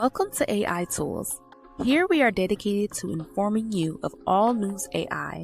Welcome to AI Tools. Here we are dedicated to informing you of all news AI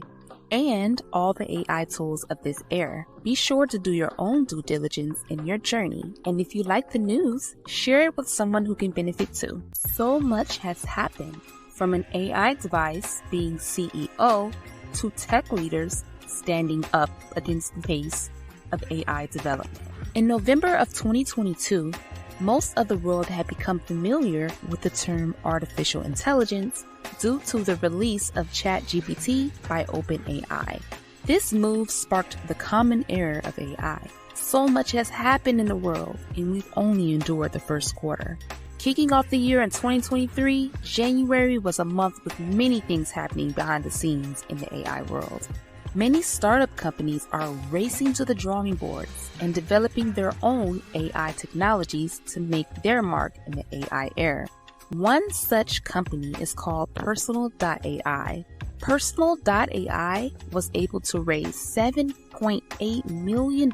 and all the AI tools of this era. Be sure to do your own due diligence in your journey, and if you like the news, share it with someone who can benefit too. So much has happened, from an AI device being CEO to tech leaders standing up against the pace of AI development. In November of 2022, most of the world had become familiar with the term artificial intelligence due to the release of ChatGPT by OpenAI. This move sparked the common era of AI. So much has happened in the world, and we've only endured the first quarter. Kicking off the year in 2023, January was a month with many things happening behind the scenes in the AI world. Many startup companies are racing to the drawing boards and developing their own AI technologies to make their mark in the AI era. One such company is called Personal.Ai. Personal.Ai was able to raise $7.8 million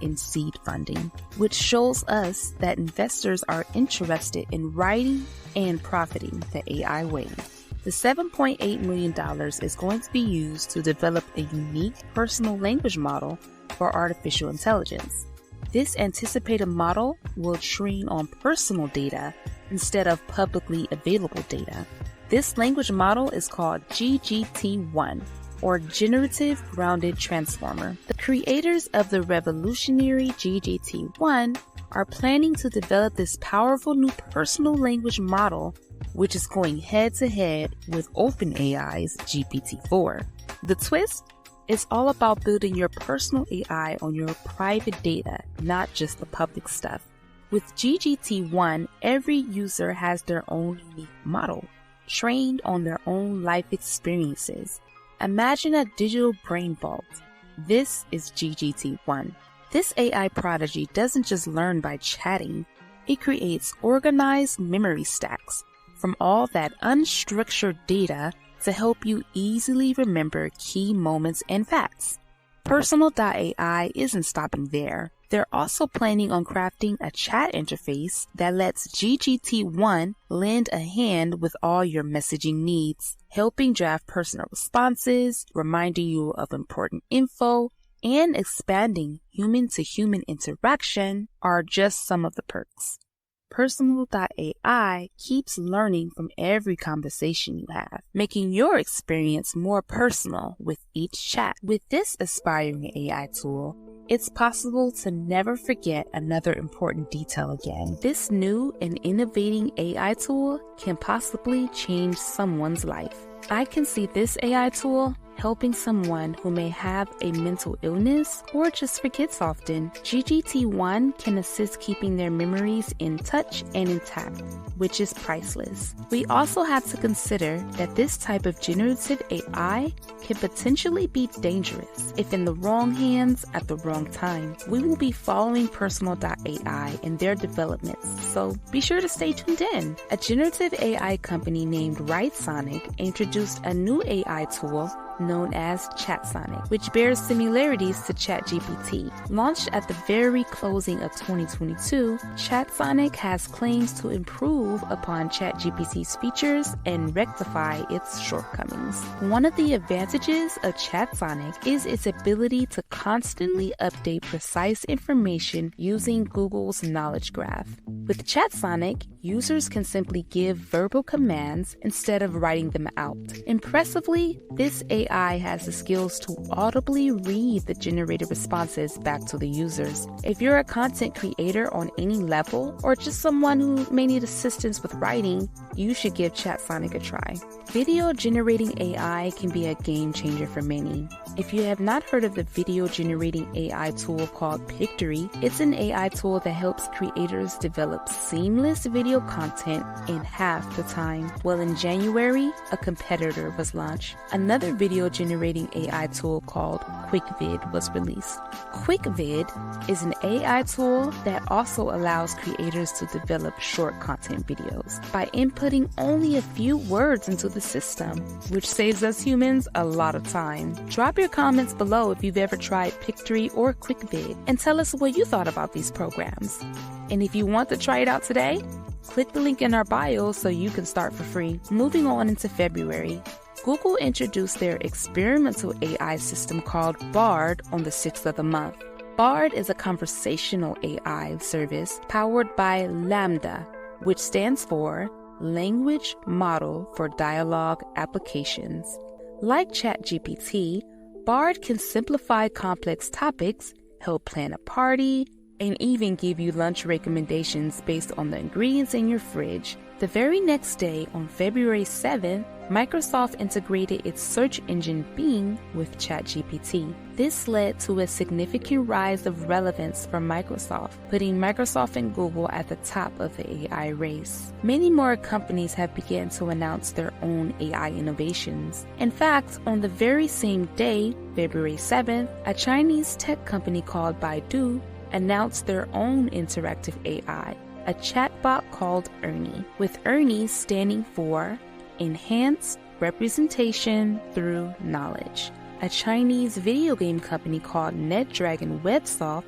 in seed funding, which shows us that investors are interested in riding and profiting the AI wave. The $7.8 million is going to be used to develop a unique personal language model for artificial intelligence. This anticipated model will train on personal data instead of publicly available data. This language model is called GPT-1, or Generative Grounded Transformer. The creators of the revolutionary GPT-1 are planning to develop this powerful new personal language model, which is going head-to-head with OpenAI's GPT-4. The twist is all about building your personal AI on your private data, not just the public stuff. With GPT-1, every user has their own unique model, trained on their own life experiences. Imagine a digital brain vault. This is GPT-1. This AI prodigy doesn't just learn by chatting, it creates organized memory stacks from all that unstructured data to help you easily remember key moments and facts. Personal.AI isn't stopping there. They're also planning on crafting a chat interface that lets GPT-1 lend a hand with all your messaging needs, helping draft personal responses, reminding you of important info, and expanding human-to-human interaction are just some of the perks. Personal.AI keeps learning from every conversation you have, making your experience more personal with each chat. With this aspiring AI tool, it's possible to never forget another important detail again. This new and innovating AI tool can possibly change someone's life. I can see this AI tool helping someone who may have a mental illness or just forgets often. GPT-1 can assist keeping their memories in touch and intact, which is priceless. We also have to consider that this type of generative AI can potentially be dangerous if in the wrong hands at the wrong time. We will be following Personal.AI and their developments, so be sure to stay tuned in. A generative AI company named ChatSonic introduced a new AI tool known as ChatSonic, which bears similarities to ChatGPT. Launched at the very closing of 2022, ChatSonic has claims to improve upon ChatGPT's features and rectify its shortcomings. One of the advantages of ChatSonic is its ability to constantly update precise information using Google's knowledge graph. With ChatSonic, users can simply give verbal commands instead of writing them out. Impressively, this AI has the skills to audibly read the generated responses back to the users. If you're a content creator on any level, or just someone who may need assistance with writing, you should give ChatSonic a try. Video generating AI can be a game changer for many. If you have not heard of the video generating AI tool called Pictory, it's an AI tool that helps creators develop seamless video content in half the time. Well, in January, a competitor was launched. Another video generating AI tool called QuickVid was released. QuickVid is an AI tool that also allows creators to develop short content videos by inputting only a few words into the system, which saves us humans a lot of time. Drop your comments below if you've ever tried Pictory or QuickVid and tell us what you thought about these programs. And if you want to try it out today, Click the link in our bio so you can start for free. Moving on into February, Google introduced their experimental AI system called Bard on the 6th of the month. Bard is a conversational AI service powered by Lambda, which stands for Language Model for Dialogue Applications. Like ChatGPT, Bard can simplify complex topics, help plan a party, and even give you lunch recommendations based on the ingredients in your fridge. The very next day, on February 7th, Microsoft integrated its search engine Bing with ChatGPT. This led to a significant rise of relevance for Microsoft, putting Microsoft and Google at the top of the AI race. Many more companies have begun to announce their own AI innovations. In fact, on the very same day, February 7th, a Chinese tech company called Baidu announced their own interactive AI, a chatbot called Ernie, with Ernie standing for Enhanced Representation Through Knowledge. A Chinese video game company called NetDragon Websoft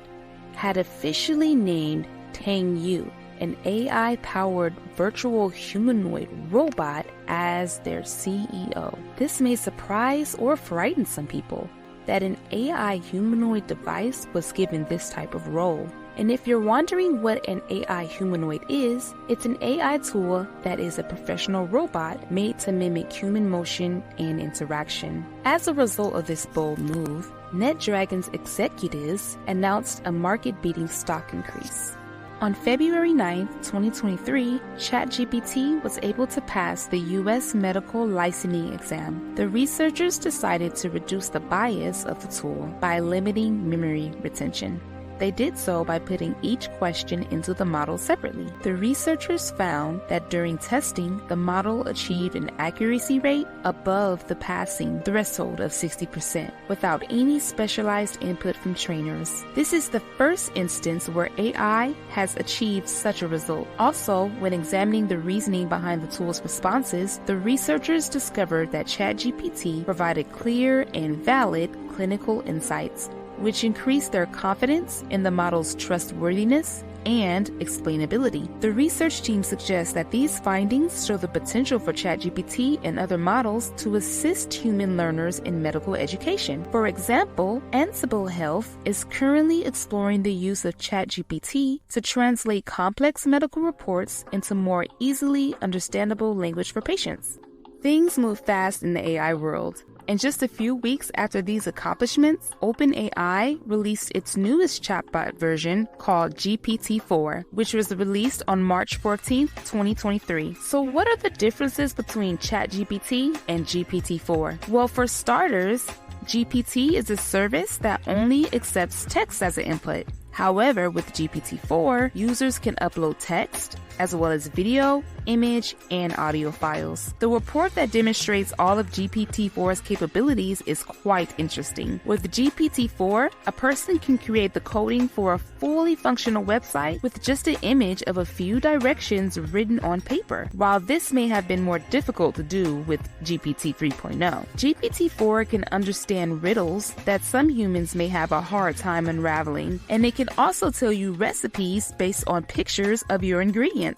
had officially named Tang Yu, an AI-powered virtual humanoid robot, as their CEO. This may surprise or frighten some people that an AI humanoid device was given this type of role. And if you're wondering what an AI humanoid is, it's an AI tool that is a professional robot made to mimic human motion and interaction. As a result of this bold move, NetDragon's executives announced a market-beating stock increase. On February 9, 2023, ChatGPT was able to pass the U.S. medical licensing exam. The researchers decided to reduce the bias of the tool by limiting memory retention. They did so by putting each question into the model separately. The researchers found that during testing, the model achieved an accuracy rate above the passing threshold of 60% without any specialized input from trainers. This is the first instance where AI has achieved such a result. Also, when examining the reasoning behind the tool's responses, the researchers discovered that ChatGPT provided clear and valid clinical insights, which increased their confidence in the model's trustworthiness and explainability. The research team suggests that these findings show the potential for ChatGPT and other models to assist human learners in medical education. For example, Ansible Health is currently exploring the use of ChatGPT to translate complex medical reports into more easily understandable language for patients. Things move fast in the AI world. And just a few weeks after these accomplishments, OpenAI released its newest chatbot version called GPT-4, which was released on March 14, 2023. So what are the differences between ChatGPT and GPT-4? Well, for starters, GPT is a service that only accepts text as an input. However, with GPT-4, users can upload text, as well as video, image, and audio files. The report that demonstrates all of GPT-4's capabilities is quite interesting. With GPT-4, a person can create the coding for a fully functional website with just an image of a few directions written on paper. While this may have been more difficult to do with GPT 3.0, GPT-4 can understand riddles that some humans may have a hard time unraveling, and it can also tell you recipes based on pictures of your ingredients.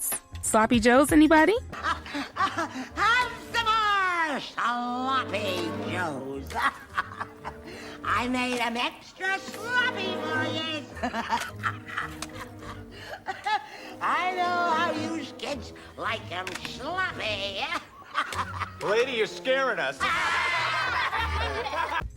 Sloppy Joes, anybody? Have some more sloppy Joes. I made them extra sloppy for you. I know how you kids like them sloppy. Lady, you're scaring us.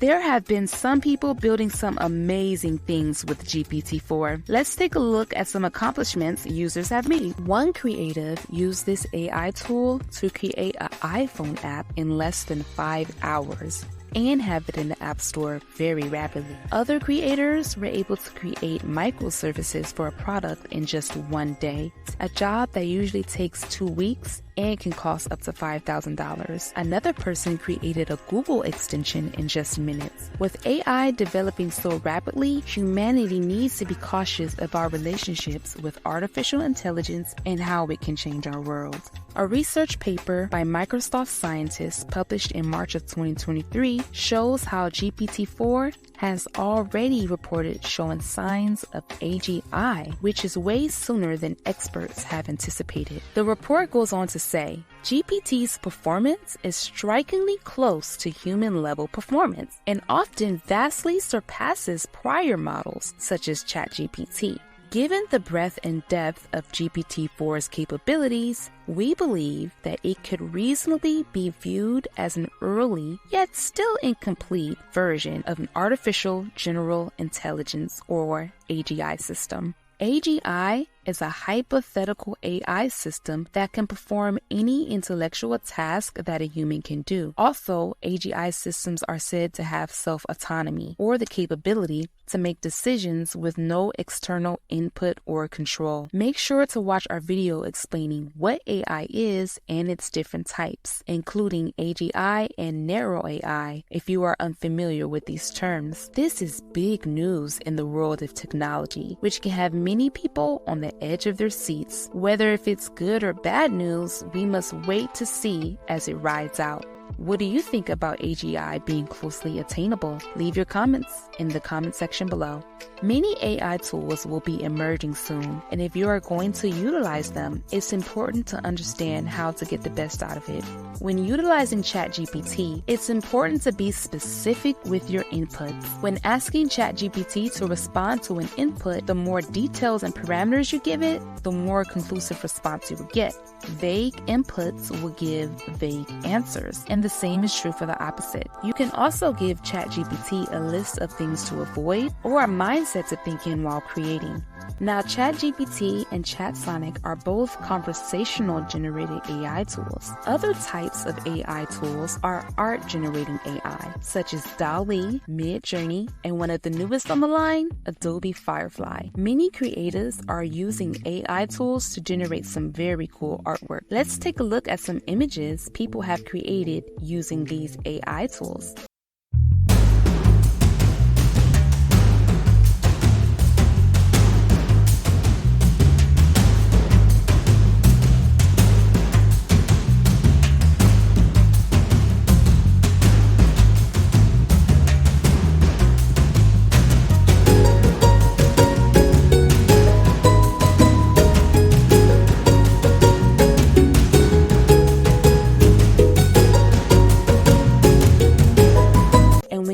There have been some people building some amazing things with GPT-4. Let's take a look at some accomplishments users have made. One creative used this AI tool to create an iPhone app in less than 5 hours and have it in the App Store very rapidly. Other creators were able to create microservices for a product in just 1 day, a job that usually takes 2 weeks and can cost up to $5,000. Another person created a Google extension in just minutes. With AI developing so rapidly, humanity needs to be cautious of our relationships with artificial intelligence and how it can change our world. A research paper by Microsoft scientists published in March of 2023 shows how GPT-4 has already reported showing signs of AGI, which is way sooner than experts have anticipated. The report goes on to say, GPT's performance is strikingly close to human-level performance and often vastly surpasses prior models such as ChatGPT. Given the breadth and depth of GPT-4's capabilities, we believe that it could reasonably be viewed as an early, yet still incomplete, version of an artificial general intelligence or AGI system. AGI is a hypothetical AI system that can perform any intellectual task that a human can do. Also, AGI systems are said to have self-autonomy, or the capability to make decisions with no external input or control. Make sure to watch our video explaining what AI is and its different types, including AGI and narrow AI, if you are unfamiliar with these terms. This is big news in the world of technology, which can have many people on the edge of their seats. Whether if it's good or bad news, we must wait to see as it rides out. What do you think about AGI being closely attainable? Leave your comments in the comment section below. Many AI tools will be emerging soon, and if you are going to utilize them, it's important to understand how to get the best out of it. When utilizing ChatGPT, it's important to be specific with your inputs. When asking ChatGPT to respond to an input, the more details and parameters you give it, the more conclusive response you will get. Vague inputs will give vague answers, and the same is true for the opposite. You can also give ChatGPT a list of things to avoid or a mindset to think in while creating. Now, ChatGPT and ChatSonic are both conversational generated AI tools. Other types of AI tools are art generating AI, such as DALL-E, MidJourney, and one of the newest on the line, Adobe FireFly. Many creators are using AI tools to generate some very cool artwork. Let's take a look at some images people have created using these AI tools.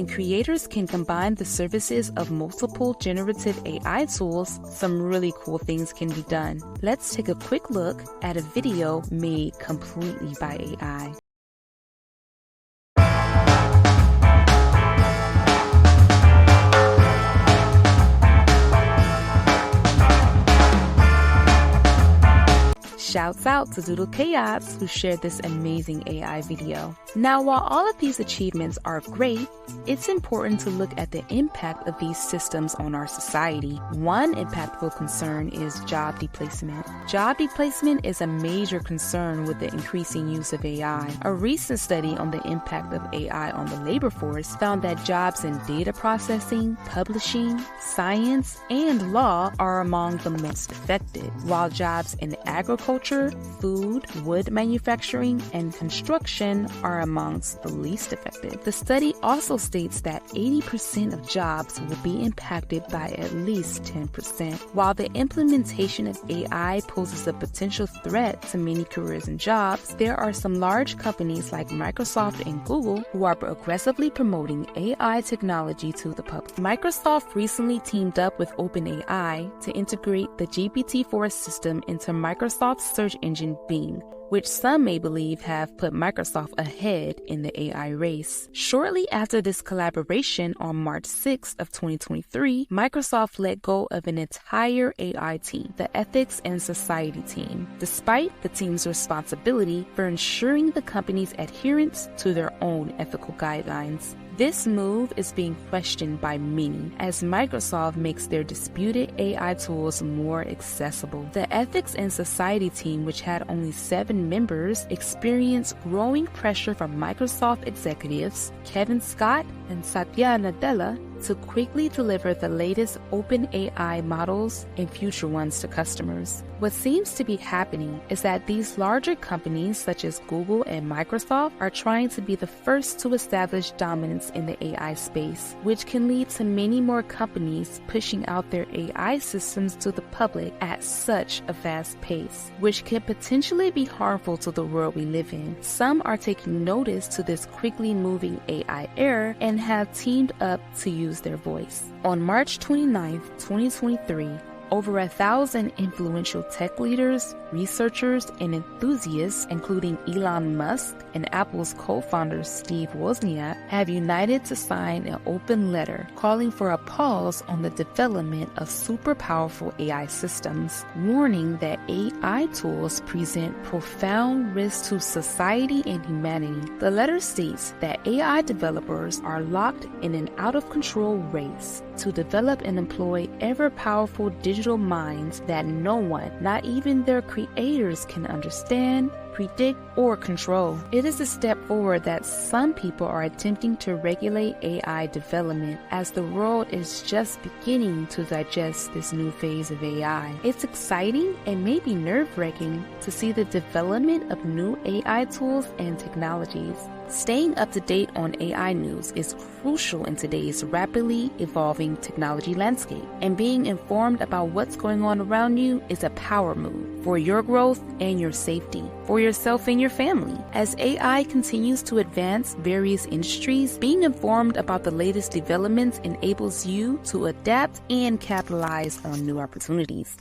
Creators can combine the services of multiple generative AI tools, some really cool things can be done. Let's take a quick look at a video made completely by AI. Shouts out to Doodle Chaos who shared this amazing AI video. Now, while all of these achievements are great, it's important to look at the impact of these systems on our society. One impactful concern is job displacement. Job displacement is a major concern with the increasing use of AI. A recent study on the impact of AI on the labor force found that jobs in data processing, publishing, science, and law are among the most affected, while jobs in agriculture, food, wood manufacturing, and construction are amongst the least affected. The study also states that 80% of jobs will be impacted by at least 10%. While the implementation of AI poses a potential threat to many careers and jobs, there are some large companies like Microsoft and Google who are aggressively promoting AI technology to the public. Microsoft recently teamed up with OpenAI to integrate the GPT-4 system into Microsoft's search engine Bing, which some may believe have put Microsoft ahead in the AI race. Shortly after this collaboration on March 6th of 2023, Microsoft let go of an entire AI team, the Ethics and Society team, despite the team's responsibility for ensuring the company's adherence to their own ethical guidelines. This move is being questioned by many as Microsoft makes their disputed AI tools more accessible. The Ethics and Society team, which had only 7 members, experienced growing pressure from Microsoft executives Kevin Scott and Satya Nadella to quickly deliver the latest open AI models and future ones to customers. What seems to be happening is that these larger companies such as Google and Microsoft are trying to be the first to establish dominance in the AI space, which can lead to many more companies pushing out their AI systems to the public at such a fast pace, which can potentially be harmful to the world we live in. Some are taking notice to this quickly moving AI era and have teamed up to use their voice. On March 29, 2023, over 1,000 influential tech leaders, researchers, and enthusiasts, including Elon Musk and Apple's co-founder Steve Wozniak, have united to sign an open letter calling for a pause on the development of super powerful AI systems, warning that AI tools present profound risks to society and humanity. The letter states that AI developers are locked in an out-of-control race to develop and employ ever-powerful digital minds that no one, not even their creators, can understand, predict, or control. It is a step forward that some people are attempting to regulate AI development as the world is just beginning to digest this new phase of AI. It's exciting and maybe nerve-wracking to see the development of new AI tools and technologies. Staying up to date on AI news is crucial in today's rapidly evolving technology landscape, and being informed about what's going on around you is a power move for your growth and your safety, for yourself and your family. As AI continues to advance various industries, being informed about the latest developments enables you to adapt and capitalize on new opportunities.